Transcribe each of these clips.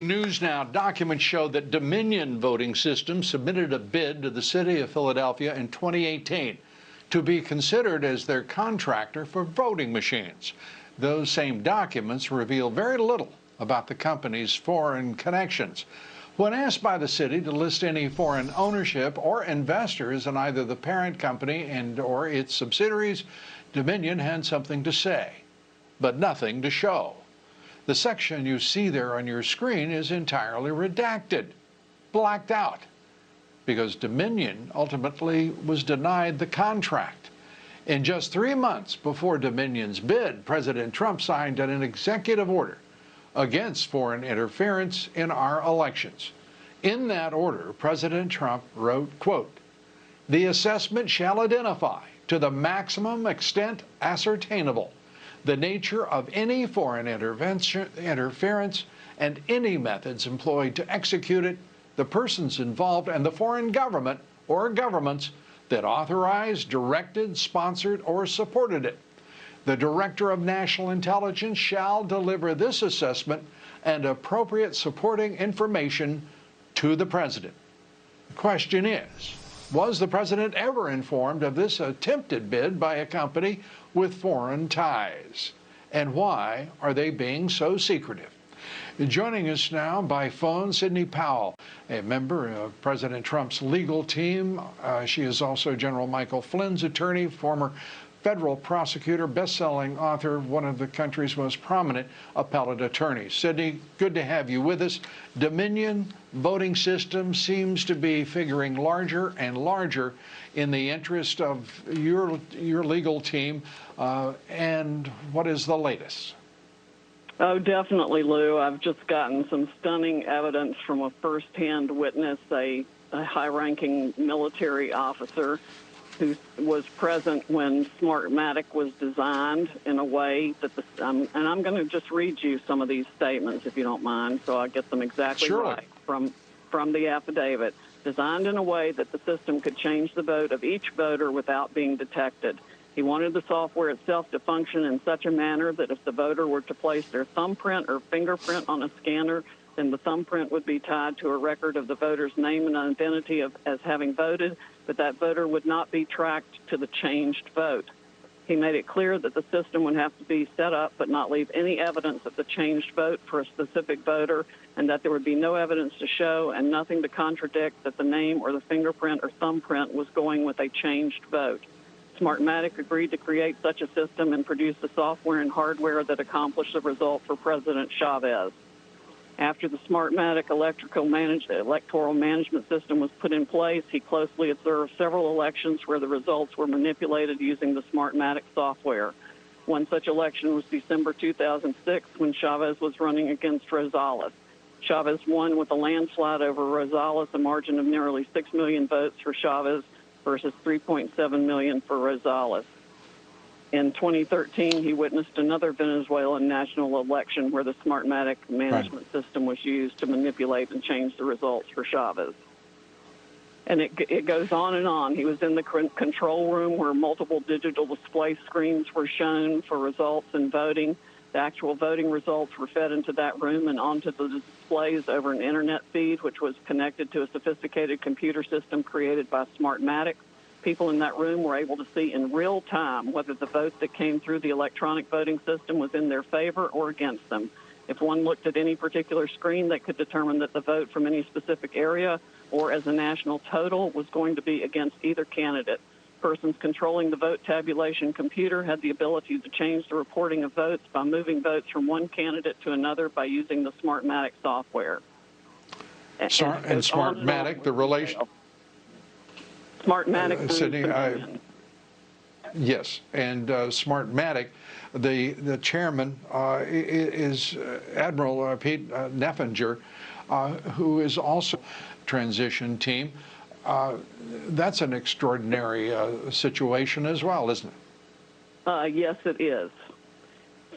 News now. Documents show that Dominion Voting Systems submitted a bid to the city of Philadelphia in 2018 to be considered as their contractor for voting machines. Those same documents reveal very little about the company's foreign connections. When asked by the city to list any foreign ownership or investors in either the parent company and/or its subsidiaries, Dominion had something to say, but nothing to show. The section you see there on your screen is entirely redacted, blacked out, because Dominion ultimately was denied the contract. In just 3 months before Dominion's bid, President Trump signed an executive order against foreign interference in our elections. In that order, President Trump wrote, quote, "The assessment shall identify to the maximum extent ascertainable the nature of any foreign interference and any methods employed to execute it, the persons involved, and the foreign government or governments that authorized, directed, sponsored, or supported it. The Director of National Intelligence shall deliver this assessment and appropriate supporting information to the President." The question is, was the President ever informed of this attempted bid by a company with foreign ties? And why are they being so secretive? Joining us now by phone, SidneyPowell, a member of President Trump's legal team. She is also General Michael Flynn's attorney, former federal prosecutor, best-selling author, one of the country's most prominent appellate attorneys. Sidney, good to have you with us. Dominion voting system seems to be figuring larger and larger in the interest of your legal team. And what is the latest? Oh, definitely, Lou. I've just gotten some stunning evidence from a firsthand witness, a high-ranking military officer who was present when Smartmatic was designed in a way that and I'm going to just read you some of these statements, if you don't mind, so I get them exactly right from the affidavit. Designed in a way that the system could change the vote of each voter without being detected. He wanted the software itself to function in such a manner that if the voter were to place their thumbprint or fingerprint on a scanner, then the thumbprint would be tied to a record of the voter's name and identity as having voted, but that voter would not be tracked to the changed vote. He made it clear that the system would have to be set up but not leave any evidence of the changed vote for a specific voter, and that there would be no evidence to show and nothing to contradict that the name or the fingerprint or thumbprint was going with a changed vote. Smartmatic agreed to create such a system and produce the software and hardware that accomplished the result for President Chavez. After the Smartmatic electoral management system was put in place, he closely observed several elections where the results were manipulated using the Smartmatic software. One such election was December 2006 when Chavez was running against Rosales. Chavez won with a landslide over Rosales, a margin of nearly 6 million votes for Chavez versus 3.7 million for Rosales. In 2013, he witnessed another Venezuelan national election where the Smartmatic management system was used to manipulate and change the results for Chavez. And it goes on and on. He was in the control room where multiple digital display screens were shown for results and voting. The actual voting results were fed into that room and onto the displays over an internet feed, which was connected to a sophisticated computer system created by Smartmatic. People in that room were able to see in real time whether the vote that came through the electronic voting system was in their favor or against them. If one looked at any particular screen, they could determine that the vote from any specific area or as a national total was going to be against either candidate. Persons controlling the vote tabulation computer had the ability to change the reporting of votes by moving votes from one candidate to another by using the Smartmatic software. And Smartmatic, the relation... Smartmatic. Sidney, yes, and Smartmatic, the chairman is Admiral Pete Neffinger, who is also transition team. That's an extraordinary situation as well, isn't it? Yes, it is.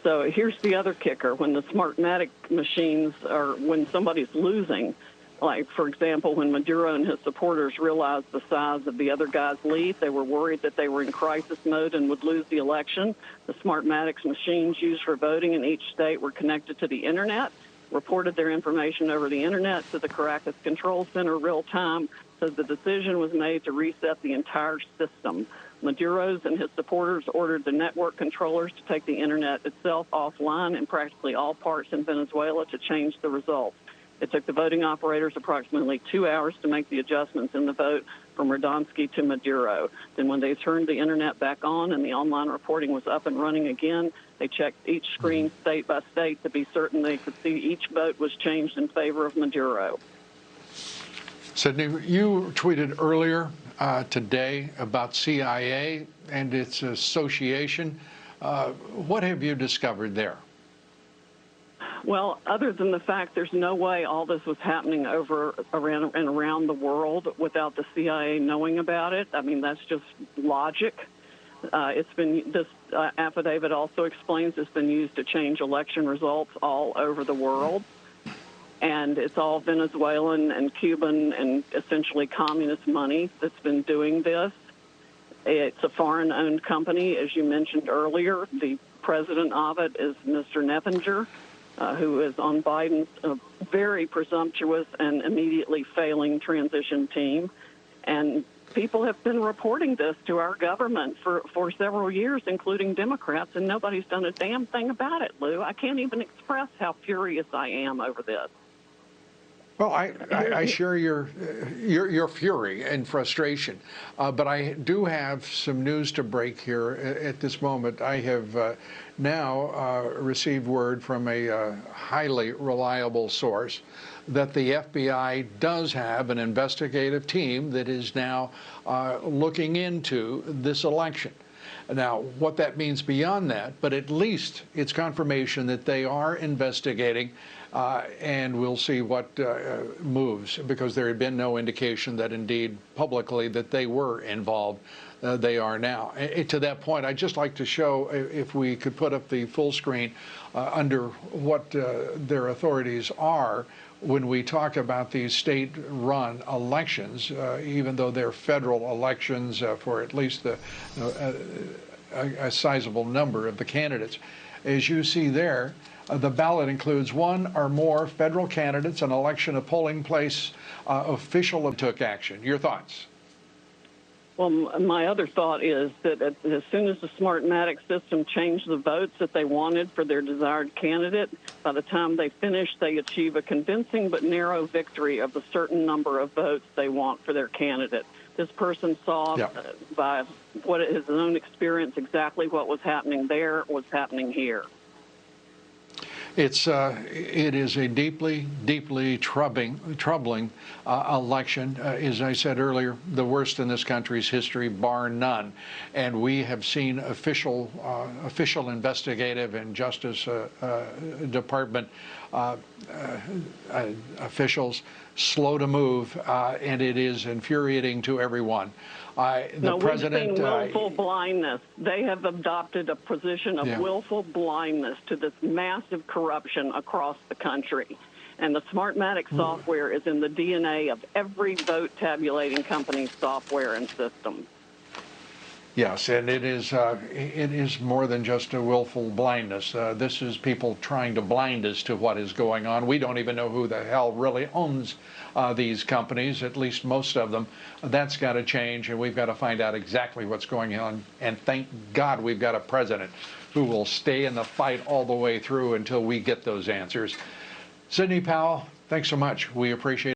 So here's the other kicker. When the Smartmatic machines are, when somebody's losing, like, for example, when Maduro and his supporters realized the size of the other guy's lead, they were worried that they were in crisis mode and would lose the election. The Smartmatic machines used for voting in each state were connected to the Internet. reported their information over the internet to the Caracas Control Center real time, so the decision was made to reset the entire system. Maduro's and his supporters ordered the network controllers to take the internet itself offline in practically all parts in Venezuela to change the results. It took the voting operators approximately 2 hours to make the adjustments in the vote from Radonsky to Maduro. Then when they turned the internet back on and the online reporting was up and running again, they checked each screen state by state to be certain they could see each vote was changed in favor of Maduro. Sidney, you tweeted earlier today about CIA and its association. What have you discovered there? Well, other than the fact there's no way all this was happening around the world without the CIA knowing about it. I mean, that's just logic. This affidavit also explains it's been used to change election results all over the world. And it's all Venezuelan and Cuban and essentially communist money that's been doing this. It's a foreign-owned company, as you mentioned earlier. The president of it is Mr. Neppinger, who is on Biden's very presumptuous and immediately failing transition team. And people have been reporting this to our government for several years, including Democrats, and nobody's done a damn thing about it, Lou. I can't even express how furious I am over this. Well, I share your fury and frustration, but I do have some news to break here at this moment. I have now received word from a highly reliable source that the FBI does have an investigative team that is now looking into this election. Now, what that means beyond that, but at least it's confirmation that they are investigating, and we'll see what moves, because there had been no indication that indeed publicly that they were involved. They are now. To that point, I'd just like to show, if we could put up the full screen, under what their authorities are when we talk about these state-run elections, even though they're federal elections for at least a sizable number of the candidates. As you see there, the ballot includes one or more federal candidates. An election, a polling place official took action. Your thoughts? Well, my other thought is that as soon as the Smartmatic system changed the votes that they wanted for their desired candidate, by the time they finish, they achieve a convincing but narrow victory of the certain number of votes they want for their candidate. This person saw by his own experience exactly what was happening there was happening here. It is a deeply, deeply troubling election. As I said earlier, the worst in this country's history, bar none. And we have seen official investigative and Justice Department officials slow to move, and it is infuriating to everyone. No, we've seen willful blindness. They have adopted a position of willful blindness to this massive corruption across the country. And the Smartmatic software is in the DNA of every vote tabulating company's software and system. Yes, and it is more than just a willful blindness. This is people trying to blind us to what is going on. We don't even know who the hell really owns these companies, at least most of them. That's got to change, and we've got to find out exactly what's going on. And thank God we've got a president who will stay in the fight all the way through until we get those answers. SidneyPowell, thanks so much. We appreciate it.